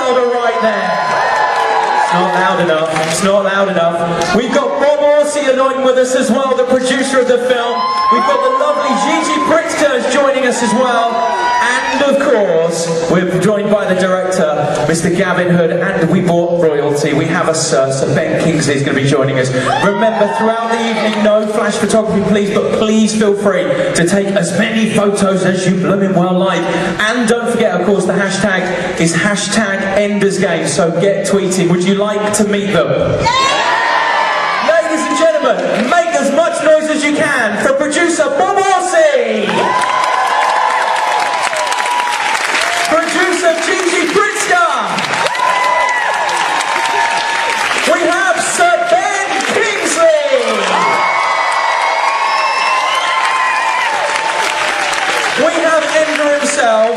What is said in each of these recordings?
louder right there. It's not loud enough. It's not loud enough. We've got Bob Orci anointing with us as well, the producer of the film. We've got the lovely Gigi Pritzker joining us as well. And of course, we're joined by the director, Mr. Gavin Hood, and we bought royalty. We have a sir, so Ben Kingsley is going to be joining us. Remember, throughout the evening, no flash photography, please, but please feel free to take as many photos as you blooming well like. And don't forget, of course, the hashtag is #EndersGame, so get tweeting. Would you like to meet them? Yeah! Ladies and gentlemen, make as much noise as you can for producer Bob Orci! Producer Gigi Pritzker! We have Sir Ben Kingsley! We have Ender himself,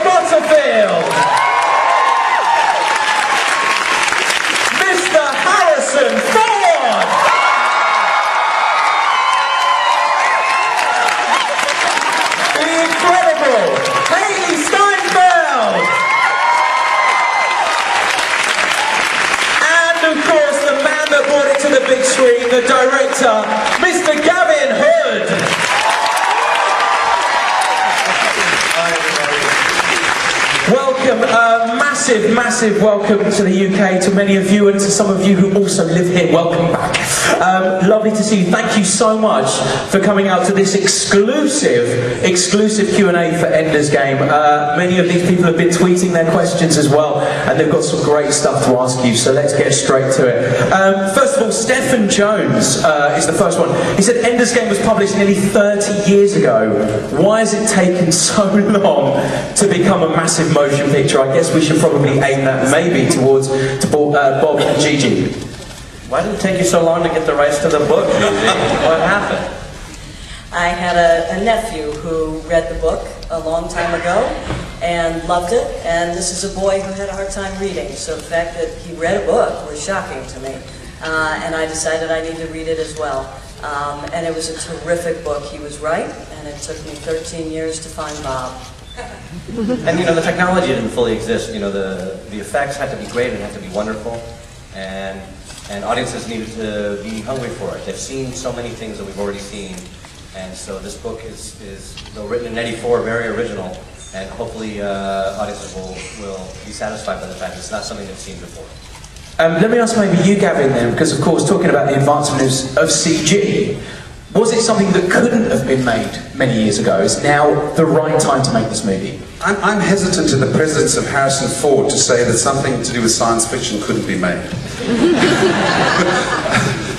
Butterfield! Mr. Harrison Ford! The incredible Hayley Steinfield! And of course the man that brought it to the big screen, the director, Mr. Gavin Hood! Welcome, massive welcome to the UK, to many of you and to some of you who also live here. Welcome back. Lovely to see you. Thank you so much for coming out to this exclusive Q&A for Ender's Game. Many of these people have been tweeting their questions as well, and they've got some great stuff to ask you, so let's get straight to it. First of all, Stephen Jones is the first one. He said Ender's Game was published nearly 30 years ago. Why has it taken so long to become a massive motion picture? I guess we should probably aim that maybe towards Bob and Gigi. Why did it take you so long to get the rights to the book, Gigi? What happened? I had a nephew who read the book a long time ago and loved it, and this is a boy who had a hard time reading, so the fact that he read a book was shocking to me, and I decided I need to read it as well. And it was a terrific book. He was right, and it took me 13 years to find Bob. And you know, the technology didn't fully exist. You know, the effects had to be great and had to be wonderful, and audiences needed to be hungry for it. They've seen so many things that we've already seen, and so this book is though written in '84, very original, and hopefully audiences will be satisfied by the fact it's not something they've seen before. Let me ask maybe you, Gavin, then, because of course, talking about the advancement of CG, was it something that couldn't have been made many years ago? Is now the right time to make this movie? I'm hesitant in the presence of Harrison Ford to say that something to do with science fiction couldn't be made.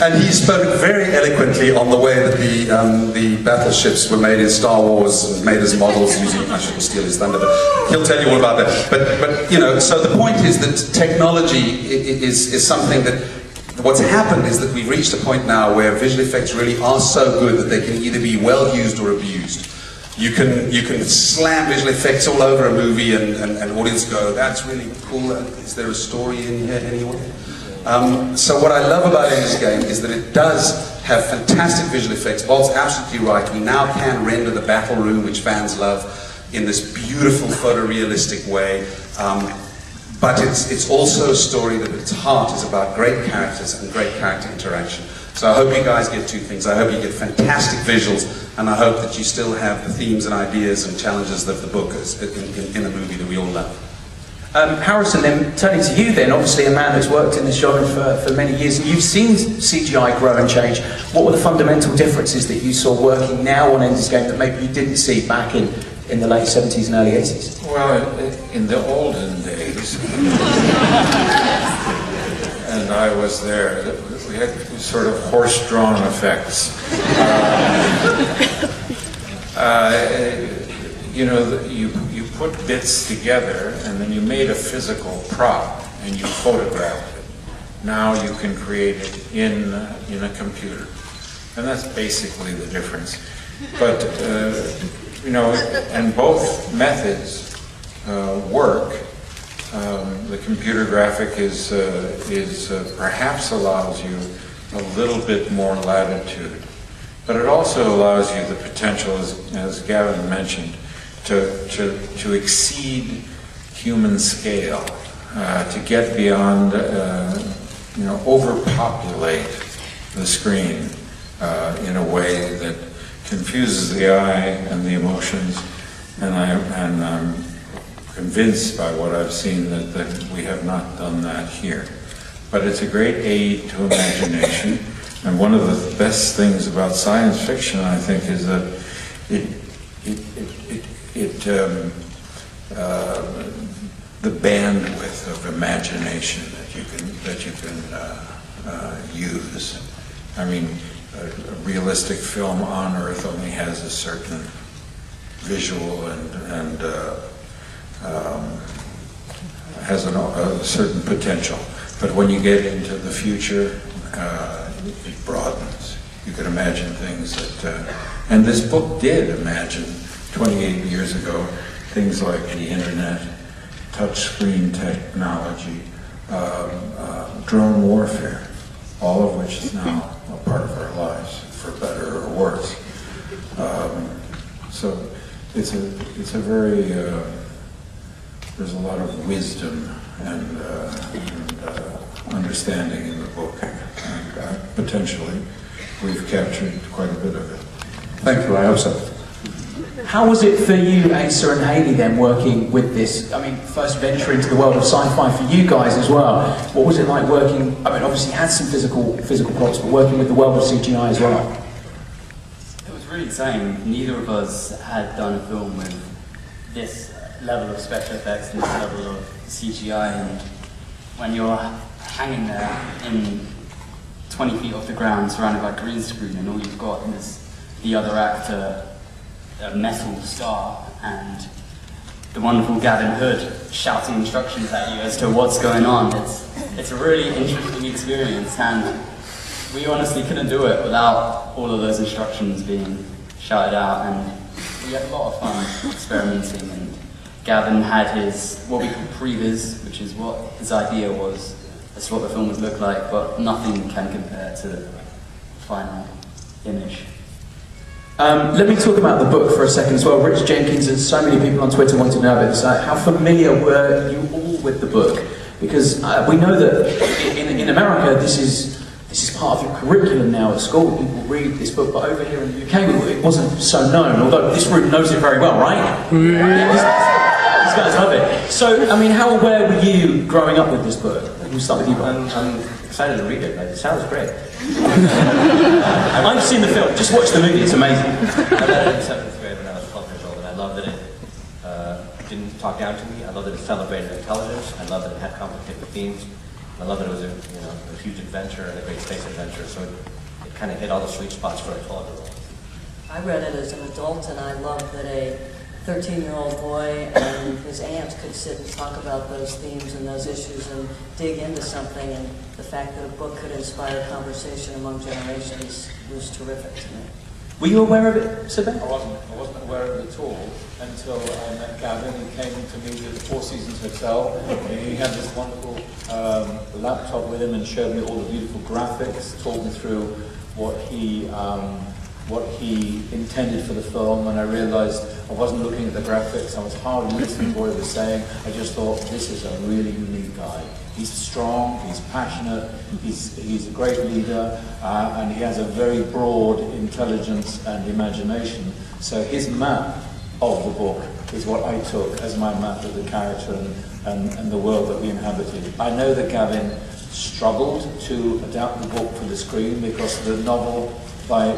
And he spoke very eloquently on the way that the battleships were made in Star Wars and made as models using, I shouldn't steal his thunder, but he'll tell you all about that. But you know, so the point is that technology is something that, what's happened is that we've reached a point now where visual effects really are so good that they can either be well used or abused. You can slam visual effects all over a movie and audience go, that's really cool, is there a story in here anyway? So what I love about Ender's Game is that it does have fantastic visual effects. Bob's absolutely right. We now can render the battle room, which fans love, in this beautiful photorealistic way. But it's also a story that at its heart is about great characters and great character interaction. So I hope you guys get two things. I hope you get fantastic visuals, and I hope that you still have the themes and ideas and challenges of the book in a movie that we all love. Harrison, then turning to you then, obviously a man who's worked in this genre for many years, and you've seen CGI grow and change. What were the fundamental differences that you saw working now on Ender's Game that maybe you didn't see back in the late 70s and early 80s? Well, in the olden days, and I was there, we had sort of horse-drawn effects. You know, you put bits together and then you made a physical prop and you photographed it. Now you can create it in a computer, and that's basically the difference. But you know, and both methods work. The computer graphic is perhaps allows you a little bit more latitude, but it also allows you the potential, as Gavin mentioned, to exceed human scale, to get beyond, overpopulate the screen in a way that confuses the eye and the emotions, and I'm convinced by what I've seen that we have not done that here. But it's a great aid to imagination, and one of the best things about science fiction, I think, is that the bandwidth of imagination that you can use. I mean, a realistic film on Earth only has a certain visual and has a certain potential. But when you get into the future, it broadens. You can imagine things that, and this book did imagine 28 years ago, things like the internet, touchscreen technology, drone warfare, all of which is now a part of our lives, for better or worse. So it's a very, there's a lot of wisdom and understanding in the book, and potentially we've captured quite a bit of it. Thank you, I hope so. How was it for you, Asa and Hayley, then working with this? I mean, first venture into the world of sci-fi for you guys as well. What was it like working? I mean, obviously you had some physical props, but working with the world of CGI as well. It was really exciting. Neither of us had done a film with this level of special effects and this level of CGI, and when you're hanging there in 20 feet off the ground surrounded by green screen and all you've got is the other actor, a metal star, and the wonderful Gavin Hood shouting instructions at you as to what's going on. It's a really interesting experience, and we honestly couldn't do it without all of those instructions being shouted out, and we had a lot of fun experimenting. And Gavin had his, what we call previs, which is what his idea was as to what the film would look like, but nothing can compare to the final image. Let me talk about the book for a second as well. Rich Jenkins and so many people on Twitter want to know about this. How familiar were you all with the book? Because we know that in America this is part of your curriculum now at school. People read this book, but over here in the UK it wasn't so known, although this room knows it very well, right? Yeah, these guys love it. So, I mean, how aware were you growing up with this book? We'll start with you, Brian. I'm excited to read it. Like, it sounds great. I've seen the film. Just watch the movie. It's amazing. I read it in 7th grade when I was 12 years old, and I love that it didn't talk down to me. I love that it celebrated intelligence. I love that it had complicated themes. I love that it was a huge adventure and a great space adventure. So it kind of hit all the sweet spots for a 12-year-old. I read it as an adult, and I loved that a 13-year-old boy and his aunt could sit and talk about those themes and those issues and dig into something, and the fact that a book could inspire conversation among generations was terrific to me. Were you aware of it, Sir Ben? I wasn't aware of it at all until I met Gavin. He came to me at the Four Seasons Hotel. He had this wonderful laptop with him and showed me all the beautiful graphics, talked me through what he intended for the film, and I realized I wasn't looking at the graphics, I was hardly listening to what he was saying. I just thought, this is a really unique guy. He's strong, he's passionate, he's a great leader, and he has a very broad intelligence and imagination. So his map of the book is what I took as my map of the character and the world that we inhabited. I know that Gavin struggled to adapt the book for the screen because the novel by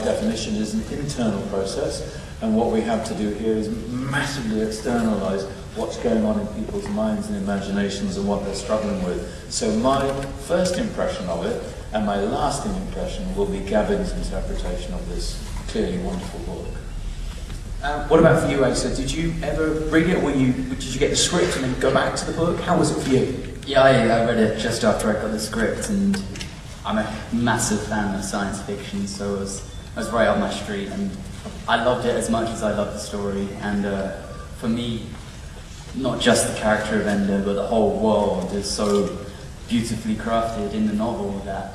definition is an internal process, and what we have to do here is massively externalize what's going on in people's minds and imaginations and what they're struggling with. So my first impression of it and my lasting impression will be Gavin's interpretation of this clearly wonderful book. What about for you, Asa? Did you ever read it, or did you get the script and then go back to the book? How was it for you? Yeah, I read it just after I got the script, and I'm a massive fan of science fiction, so it was right up my street, and I loved it as much as I loved the story. And for me, not just the character of Ender, but the whole world is so beautifully crafted in the novel that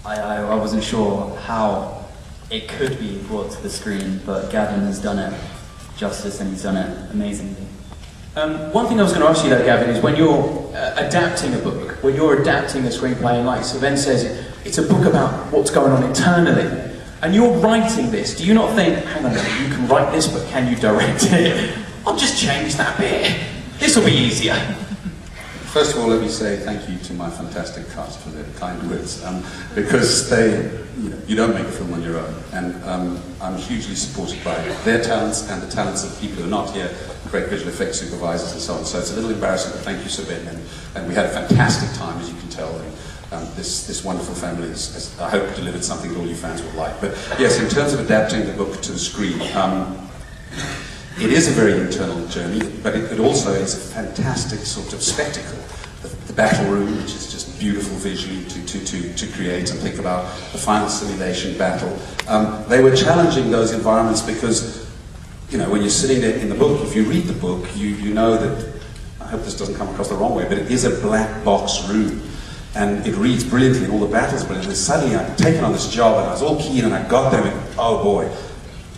I wasn't sure how it could be brought to the screen, but Gavin has done it justice, and he's done it amazingly. One thing I was going to ask you though, Gavin, is when you're adapting a book, when you're adapting a screenplay, and like Sven says, it's a book about what's going on internally, and you're writing this, do you not think, hang on a minute, you can write this, but can you direct it? I'll just change that bit. This will be easier. First of all, let me say thank you to my fantastic cast for their kind words, because you don't make a film on your own, and I'm hugely supported by their talents and the talents of people who are not here, great visual effects supervisors and so on. So it's a little embarrassing, but thank you, Ben, and we had a fantastic time, as you can tell. This wonderful family has, I hope, delivered something that all you fans will like. But yes, in terms of adapting the book to the screen, it is a very internal journey, but it also is a fantastic sort of spectacle. The battle room, which is just beautiful visually to create and think about the final simulation battle. They were challenging those environments because, when you're sitting there in the book, if you read the book, you know that, I hope this doesn't come across the wrong way, but it is a black box room. And it reads brilliantly, and all the battles brilliant. And suddenly I'd taken on this job, and I was all keen, and I got there, and oh boy,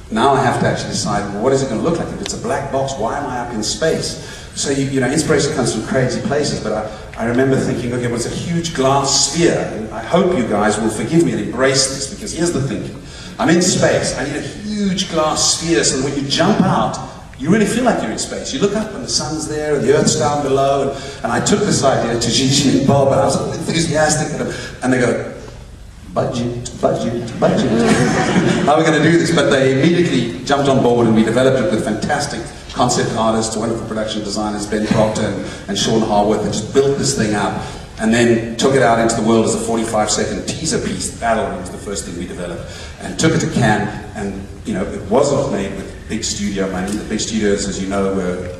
now I have to actually decide, well, what is it going to look like? If it's a black box, why am I up in space? So, inspiration comes from crazy places, but I remember thinking, okay, well, it's a huge glass sphere, and I hope you guys will forgive me and embrace this, because here's the thinking. I'm in space, I need a huge glass sphere, so that when you jump out, you really feel like you're in space. You look up and the sun's there and the earth's down below, and I took this idea to Gigi and Bob, and I was enthusiastic, and they go, budget. How are we going to do this? But they immediately jumped on board, and we developed it with fantastic concept artists, wonderful production designers, Ben Proctor and Sean Harworth, and just built this thing up, and then took it out into the world as a 45-second teaser piece. The battle room was the first thing we developed, and took it to Cannes, and it wasn't made with big studio money. The big studios, as you know, were,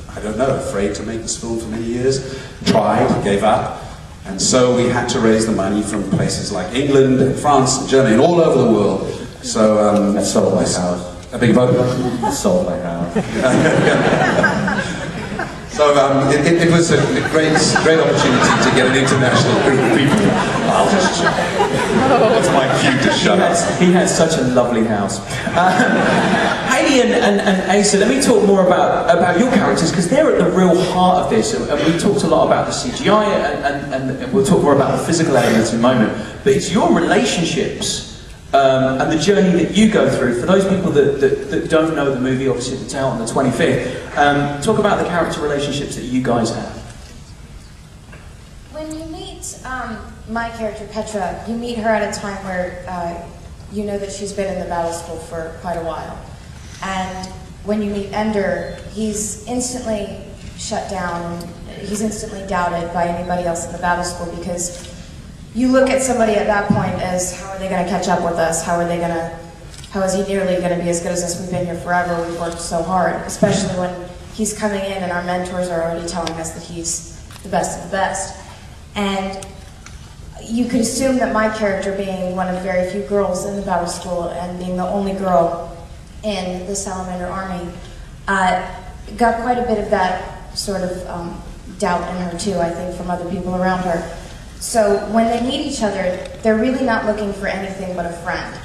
I don't know, afraid to make this film for many years, tried, gave up, and so we had to raise the money from places like England and France and Germany and all over the world. So I sold my house. A big vote? I sold my house. So it was a great opportunity to get an international group of people. I'll just shut up. That's my cue to shut up. He has such a lovely house. Hayley and Asa, let me talk more about your characters, because they're at the real heart of this. And we talked a lot about the CGI, and we'll talk more about the physical elements in a moment. But it's your relationships and the journey that you go through. For those people that don't know the movie, obviously it's out on the 25th, talk about the character relationships that you guys have. When you meet my character, Petra, you meet her at a time where you know that she's been in the battle school for quite a while. And when you meet Ender, he's instantly shut down, and he's instantly doubted by anybody else in the battle school, because you look at somebody at that point as, how are they going to catch up with us? How is he nearly going to be as good as us? We've been here forever, we've worked so hard, especially when he's coming in and our mentors are already telling us that he's the best of the best. And you could assume that my character, being one of very few girls in the battle school and being the only girl in the Salamander army, got quite a bit of that sort of doubt in her too, I think, from other people around her. So when they meet each other, they're really not looking for anything but a friend.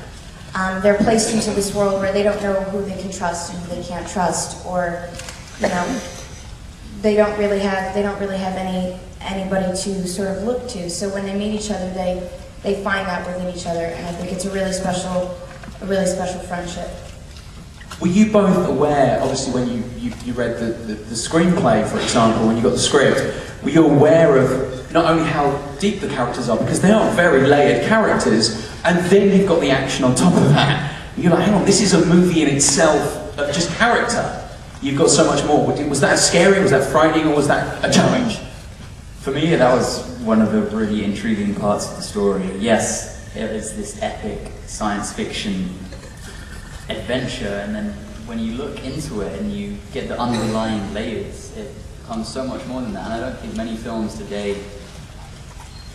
They're placed into this world where they don't know who they can trust and who they can't trust, or they don't really have anybody to sort of look to. So when they meet each other, they find that within each other, and I think it's a really special friendship. Were you both aware, obviously when you read the screenplay, for example, when you got the script, were you aware of not only how deep the characters are, because they are very layered characters, and then you've got the action on top of that. You're like, hang on, this is a movie in itself of just character. You've got so much more. Was that scary, was that frightening, or was that a challenge? For me, that was one of the really intriguing parts of the story. Yes, it was this epic science fiction adventure, and then when you look into it and you get the underlying layers, it becomes so much more than that. And I don't think many films today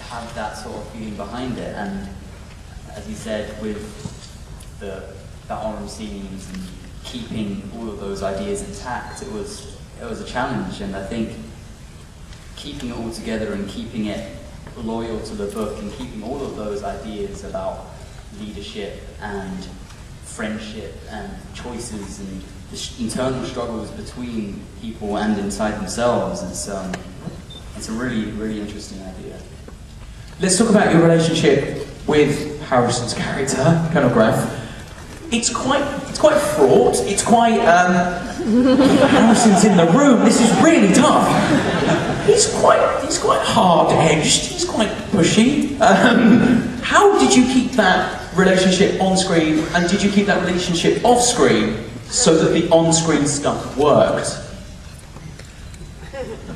have that sort of feeling behind it. And as you said, with the orange scenes and keeping all of those ideas intact, it was a challenge. And I think keeping it all together and keeping it loyal to the book and keeping all of those ideas about leadership and friendship and choices and internal struggles between people and inside themselves. It's a really, really interesting idea. Let's talk about your relationship with Harrison's character, Colonel Graff. It's quite fraught. It's quite Harrison's in the room. This is really tough. He's quite hard-edged. He's quite pushy. How did you keep that relationship on screen, and did you keep that relationship off screen so that the on-screen stuff worked?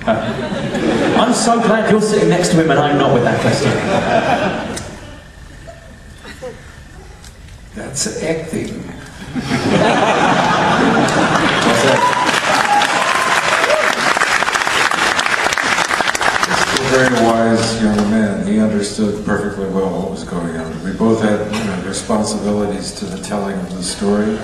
I'm so glad you're sitting next to him and I'm not with that question. That's acting. He's a very wise young man. He understood perfectly well what was going on. We both had responsibilities to the telling of the story,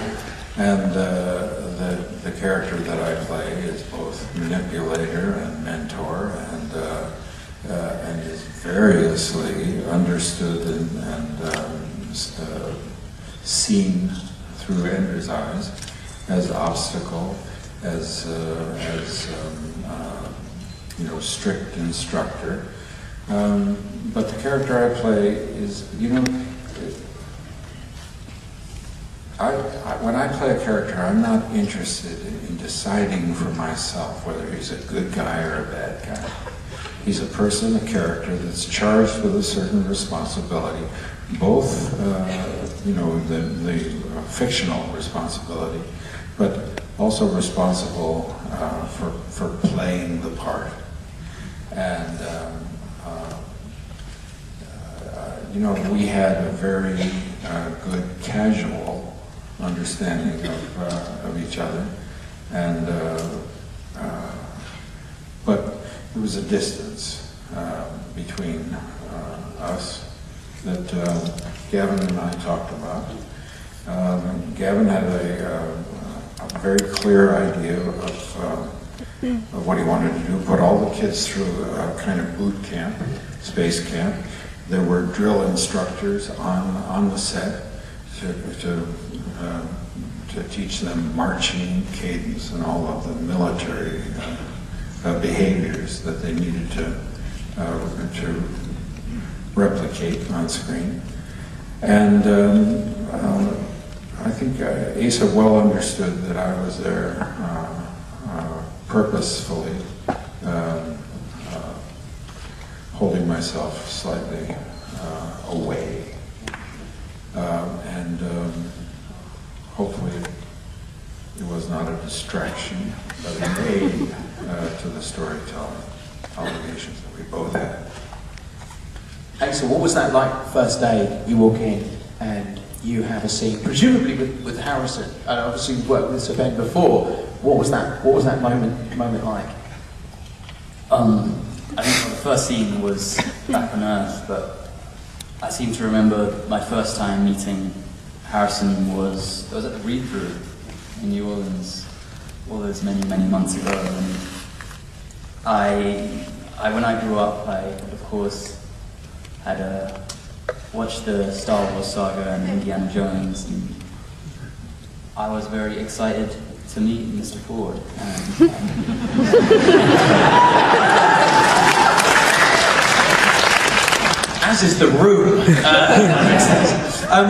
and the character that I play is both manipulator and mentor, and is variously understood and seen through Ender's eyes as obstacle, as strict instructor. But the character I play is, when I play a character, I'm not interested in deciding for myself whether he's a good guy or a bad guy. He's a person, a character that's charged with a certain responsibility, both the fictional responsibility, but also responsible for playing the part. And we had a very good casual understanding of each other, and but there was a distance between us that Gavin and I talked about. Gavin had a very clear idea of what he wanted to do, put all the kids through a kind of boot camp, space camp. There were drill instructors on the set to teach them marching cadence and all of the military behaviors that they needed to replicate on screen. And I think Asa well understood that I was there purposefully holding myself slightly away. And hopefully it was not a distraction, but an aid to the storytelling obligations that we both had. Asa, what was that like first day you walk in and you have a scene, presumably with Harrison, and obviously you've worked with Sir Ben before. What was that moment like? I think the first scene was back on Earth, but I seem to remember my first time meeting Harrison was at the read-through in New Orleans all those many months ago. And when I grew up, I of course had watched the Star Wars saga and Indiana Jones, and I was very excited to meet Mr. Ford. As is the room.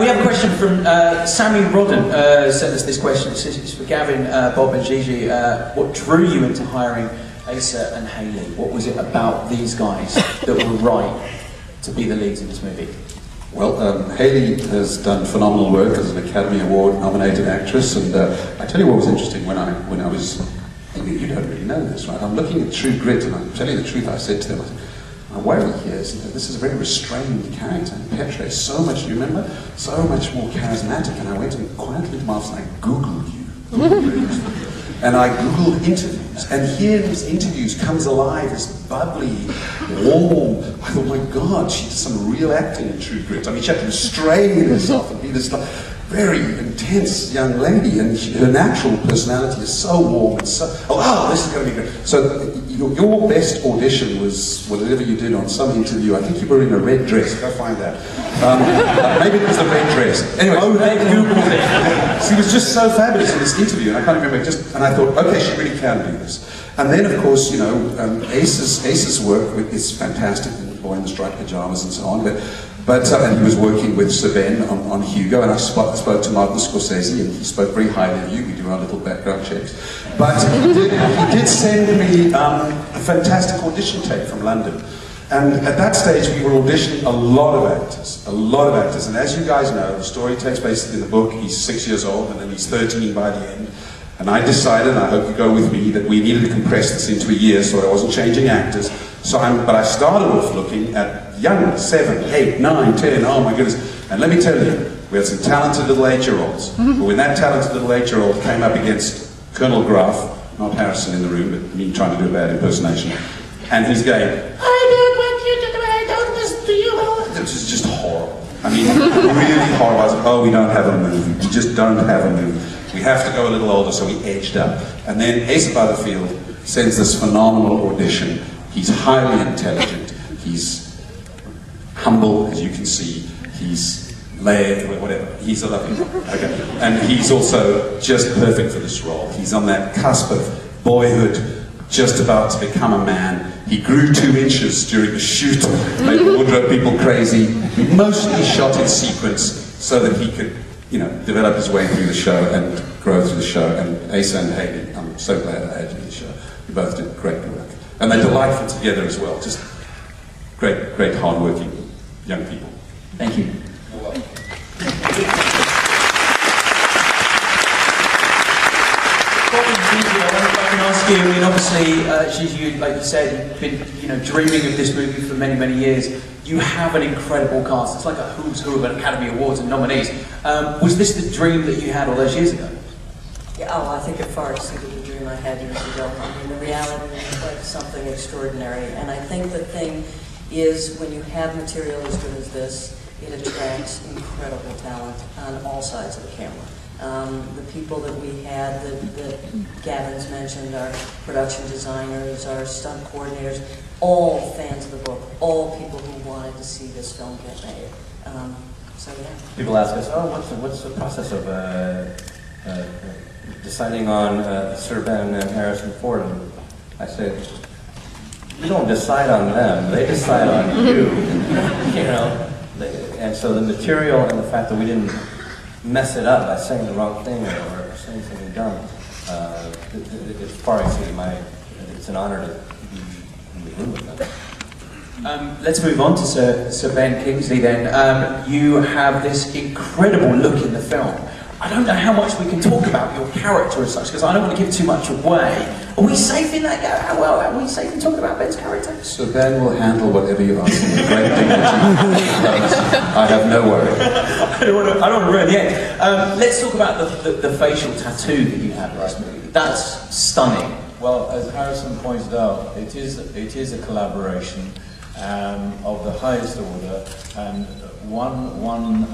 We have a question from Sammy Rodden, sent us this question. It's for Gavin, Bob and Gigi. What drew you into hiring Asa and Hayley? What was it about these guys that were right to be the leads in this movie? Well, Hayley has done phenomenal work as an Academy Award nominated actress, and I tell you what was interesting when I was, you don't really know this, right? I'm looking at True Grit, and I'm telling you the truth. I said to them, my worry here is that this is a very restrained character, and Petra is so much, you remember, so much more charismatic, and I went and quietly to my office and I Googled you. And I Googled interviews, and here in these interviews comes alive this bubbly, warm, I thought, my God, she did some real acting in True Grit. I mean, she had to restrain herself and be this very intense young lady, and her natural personality is so warm and so, this is going to be good. So your best audition was whatever you did on some interview. I think you were in a red dress. Go find that. Maybe it was the red dress. Anyway. Oh, they Googled it. She was just so fabulous in this interview, and I can't remember, and I thought, okay, she really can do this. And then, of course, you know, Ace's work is fantastic, the Boy in the Striped Pajamas and so on, and he was working with Sir Ben on Hugo, and I spoke to Martin Scorsese, and he spoke very highly of you. We do our little background checks. But he did send me a fantastic audition tape from London. And at that stage, we were auditioning a lot of actors. And as you guys know, the story takes place in the book. He's 6 years old, and then he's 13 by the end. And I decided, and I hope you go with me, that we needed to compress this into a year, so I wasn't changing actors. But I started off looking at young, 7, 8, 9, 10, oh my goodness. And let me tell you, we had some talented little 8-year-olds. But when that talented little 8-year-old came up against Colonel Graff, not Harrison in the room, but me trying to do a bad impersonation, and he's going, I don't want you to do it, I don't listen to you. It was just horrible. I mean, really horrible. I was like, oh, we don't have a movie. We just don't have a movie. We have to go a little older, so we edged up. And then Asa Butterfield sends this phenomenal audition. He's highly intelligent. He's humble, as you can see. He's layered, whatever. He's a lovely guy. Okay. And he's also just perfect for this role. He's on that cusp of boyhood, just about to become a man. He grew 2 inches during the shoot, made the wardrobe people crazy. He mostly shot in sequence so that he could, you know, develop his way through the show and grow through the show. And Asa and Hayley, I'm so glad I had you in the show. You both did great work. And they're delightful together as well. Just great, great hard-working young people. Thank you. You're welcome. I can ask you, I mean, obviously, Gigi, like you said, you've been, you know, dreaming of this movie for many, many years. You have an incredible cast. It's like a who's who of an Academy Awards and nominees. Was this the dream that you had all those years ago? Yeah, oh, I think it far exceeded the dream I had years ago. I mean, the reality is like something extraordinary. And I think the thing is, when you have material as good as this, it attracts incredible talent on all sides of the camera. The people that we had, that Gavin's mentioned, our production designers, our stunt coordinators, all fans of the book, all people who wanted to see this film get made. So yeah. People ask us, oh, what's the process of deciding on Sir Ben and Harrison Ford? And I said, you don't decide on them, they decide on you. You know? And so the material and the fact that we didn't mess it up by saying the wrong thing or saying something dumb, it's far exceeding it's an honor to be in the room with them. Let's move on to Sir Ben Kingsley then. You have this incredible look in the film. I don't know how much we can talk about your character as such, because I don't want to give too much away. Are we safe in that? Well, are we safe in talking about Ben's character? So Ben will handle whatever you ask him with great dignity. I have no worry. I don't want to ruin the end. Let's talk about the facial tattoo that you have in this movie. That's stunning. Well, as Harrison pointed out, it is a collaboration of the highest order, and one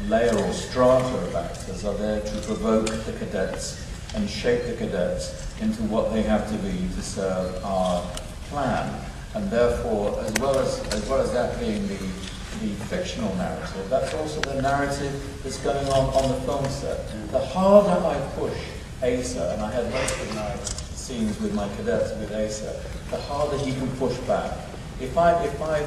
layer or strata of actors are there to provoke the cadets and shape the cadets into what they have to be to serve our plan. And therefore, as well as that being the fictional narrative, that's also the narrative that's going on the film set. The harder I push Asa, and I had most of my scenes with my cadets with Asa, the harder he can push back. If I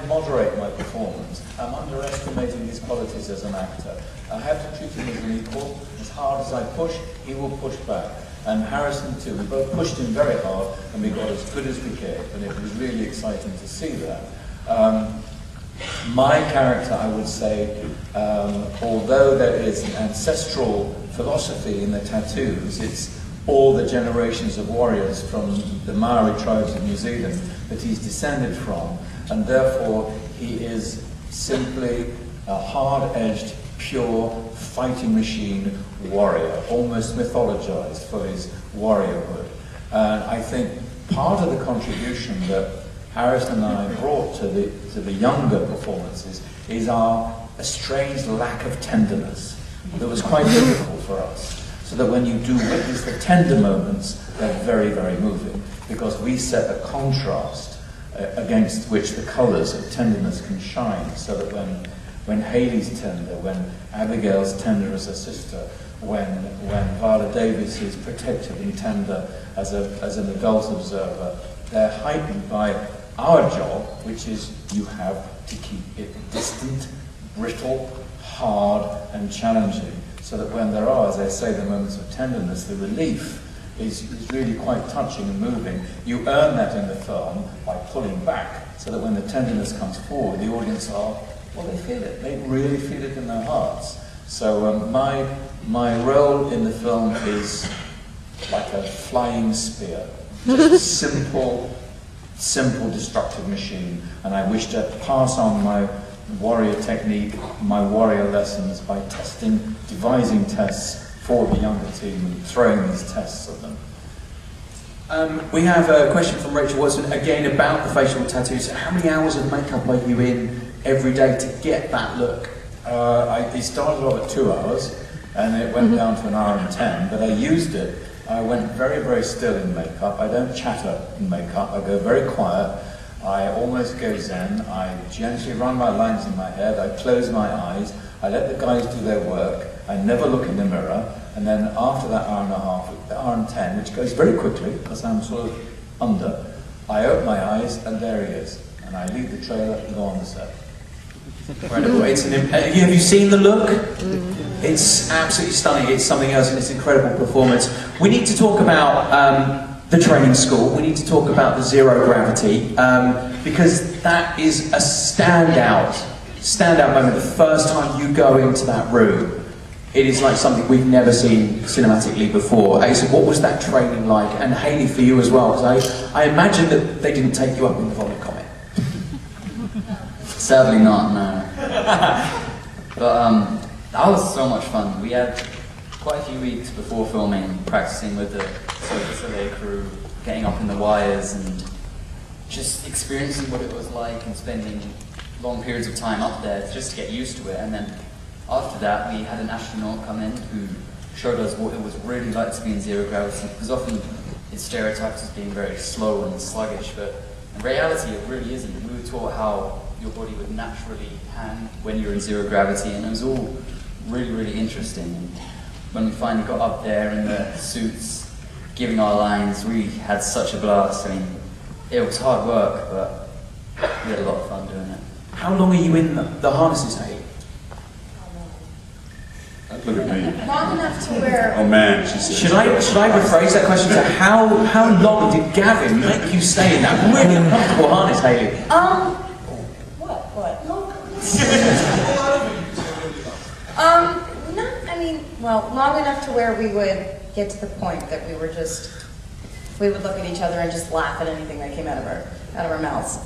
moderate my performance, I'm underestimating his qualities as an actor. I have to treat him as an equal. As hard as I push, he will push back. And Harrison too. We both pushed him very hard, and we got as good as we could. And it was really exciting to see that. My character, I would say, although there is an ancestral philosophy in the tattoos, it's all the generations of warriors from the Maori tribes of New Zealand that he's descended from, and therefore he is simply a hard-edged, pure fighting machine warrior, almost mythologized for his warriorhood. And I think part of the contribution that Harrison and I brought to the younger performances is our estranged lack of tenderness that was quite difficult for us. So that when you do witness the tender moments, they're very, very moving, because we set a contrast against which the colours of tenderness can shine, so that when when Hayley's tender, when Abigail's tender as a sister, when Viola Davis is protective and tender as an adult observer, they're heightened by our job, which is you have to keep it distant, brittle, hard and challenging, so that when there are, as I say, the moments of tenderness, the relief is really quite touching and moving. You earn that in the film by pulling back, so that when the tenderness comes forward, the audience are, well, they feel it. They really feel it in their hearts. So my role in the film is like a flying spear, just a simple destructive machine, and I wish to pass on my warrior technique, my warrior lessons by devising tests for the younger team and throwing these tests at them. We have a question from Rachel Watson, again about the facial tattoos. How many hours of makeup are you in every day to get that look? It started off at 2 hours, and it went down to 1 hour and 10, but I used it. I went very, very still in makeup. I don't chatter in makeup. I go very quiet. I almost go zen. I gently run my lines in my head. I close my eyes. I let the guys do their work. I never look in the mirror. And then after that hour and a half, the hour and 10, which goes very quickly because I'm sort of under, I open my eyes and there he is. And I leave the trailer and go on the set. Incredible. Have you seen the look? It's absolutely stunning. It's something else, and it's an incredible performance. We need to talk about the training school. We need to talk about the zero gravity, because that is a standout moment. The first time you go into that room, it is like something we've never seen cinematically before. So what was that training like? And Hayley, for you as well, because I imagine that they didn't take you up in the vomit comet. Sadly not, no. But that was so much fun. We had quite a few weeks before filming, practicing with the Cirque du Soleil crew, getting up in the wires and just experiencing what it was like and spending long periods of time up there just to get used to it. And then after that, we had an astronaut come in who showed us what it was really like to be in zero gravity, because often it's stereotyped as being very slow and sluggish, but in reality it really isn't. We were taught how your body would naturally hang when you're in zero gravity, and it was all really, really interesting. And when we finally got up there in the suits, giving our lines, we had such a blast. I mean, it was hard work, but we had a lot of fun doing it. How long are you in the harnesses, Hayley? Look at me. Long enough to where... Oh man, she said. Should I rephrase that question to how long did Gavin make you stay in that really uncomfortable harness, Hayley? What? Long enough to where we would get to the point that we would look at each other and just laugh at anything that came out of our mouths.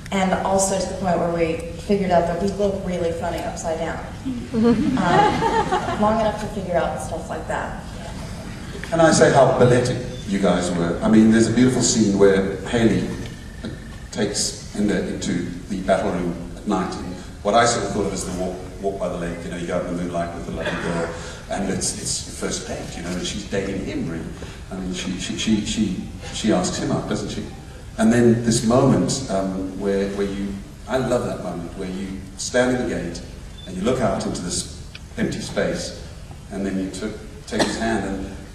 And also to the point where we figured out that we look really funny upside down. Long enough to figure out stuff like that. Can I say how balletic you guys were? I mean, there's a beautiful scene where Hayley takes into the battle room at night. And what I sort of thought of as the walk by the lake, you know, you go out in the moonlight with the lovely girl, and it's your first date, you know, and she's dating him, really. I mean, she asks him out, doesn't she? And then this moment where you, I love that moment, where you stand in the gate and you look out into this empty space, and then you take his hand,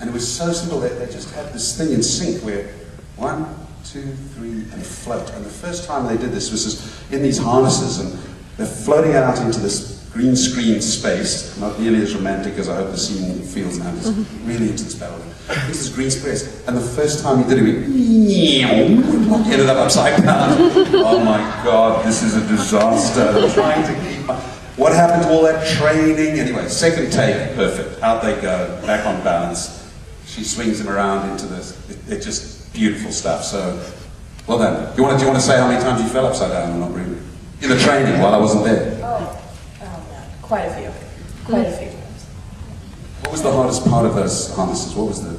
and it was so simple that they just had this thing in sync where 1, 2, 3, and float. And the first time they did this was just in these harnesses, and they're floating out into this green screen space, not nearly as romantic as I hope the scene feels now, just really into this battle. Into this green space, and the first time he did it, he ended up upside down. Oh my God, this is a disaster. I'm trying to keep my... What happened to all that training? Anyway, second take, perfect. Out they go, back on balance. She swings him around into this. It's just beautiful stuff. So, well done. Do you want to say how many times you fell upside down or not really? In the training while I wasn't there. Quite a few. Quite a few. What was the hardest part of those harnesses? What was the...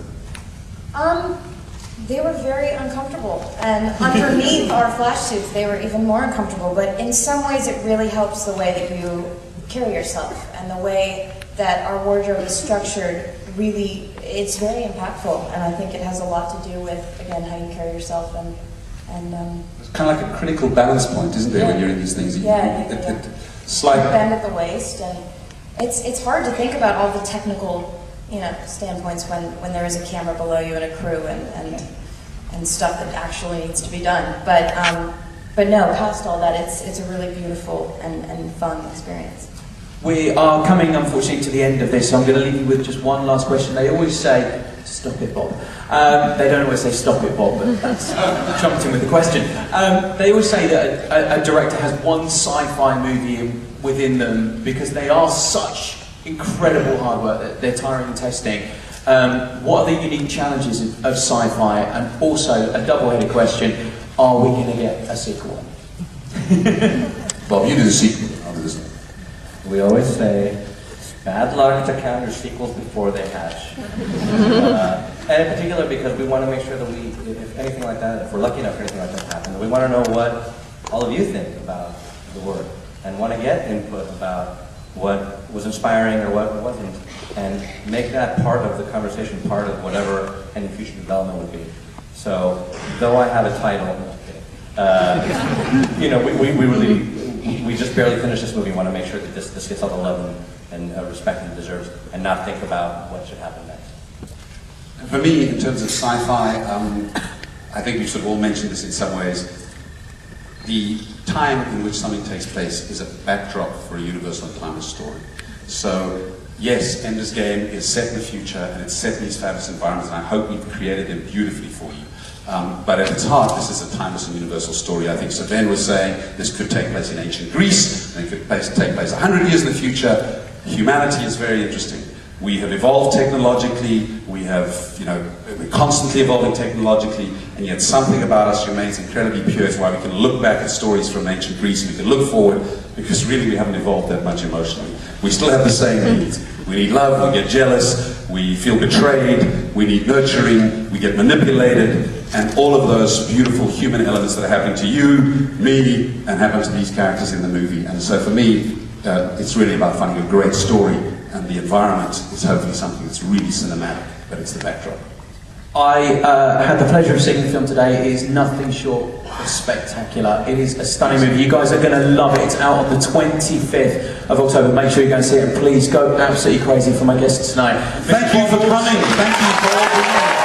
They were very uncomfortable, and underneath our flash suits they were even more uncomfortable, but in some ways it really helps the way that you carry yourself, and the way that our wardrobe is structured. Really, it's very impactful, and I think it has a lot to do with, again, how you carry yourself, and it's kind of like a critical balance point, isn't there, when you're in these things? Slight bend at the waist, and it's hard to think about all the technical, standpoints when there is a camera below you and a crew and stuff that actually needs to be done. But no, past all that, it's a really beautiful and fun experience. We are coming, unfortunately, to the end of this, so I'm going to leave you with just one last question. They always say, stop it, Bob. They don't always say, stop it, Bob, but that's jumped in with the question. They always say that a director has one sci-fi movie within them because they are such incredible hard work, that they're tiring and testing. What are the unique challenges of sci-fi? And also, a double-headed question, are we going to get a sequel? Bob, you do the sequel. I'll do this one. We always say, bad luck to count your sequels before they hatch. And in particular because we want to make sure that if anything like that, if we're lucky enough for anything like that to happen, we want to know what all of you think about the work and want to get input about what was inspiring or what wasn't, and make that part of the conversation, part of whatever any future development would be. So, though I have a title, we just barely finished this movie. We want to make sure that this gets all the love and respect it deserves, and not think about what should happen next. And for me, in terms of sci-fi, I think we sort of all mentioned this in some ways. The time in which something takes place is a backdrop for a universal and timeless story. So, yes, Ender's Game is set in the future, and it's set in these fabulous environments, and I hope we've created them beautifully for you. But at its heart, this is a timeless and universal story. I think Sir Ben was saying this could take place in ancient Greece, and it could take place 100 years in the future. Humanity is very interesting. We have evolved technologically, we're constantly evolving technologically, and yet something about us remains incredibly pure. It's why we can look back at stories from ancient Greece, and we can look forward, because really we haven't evolved that much emotionally. We still have the same needs. We need love, we get jealous, we feel betrayed, we need nurturing, we get manipulated, and all of those beautiful human elements that are happening to you, me, and happen to these characters in the movie. And so for me, it's really about finding a great story, and the environment is hopefully something that's really cinematic, but it's the backdrop. I had the pleasure of seeing the film today. It is nothing short of spectacular. It is a stunning movie. You guys are going to love it. It's out on the 25th of October. Make sure you go and see it, and please go absolutely crazy for my guests tonight. Thank you for coming. Thank you for all being here.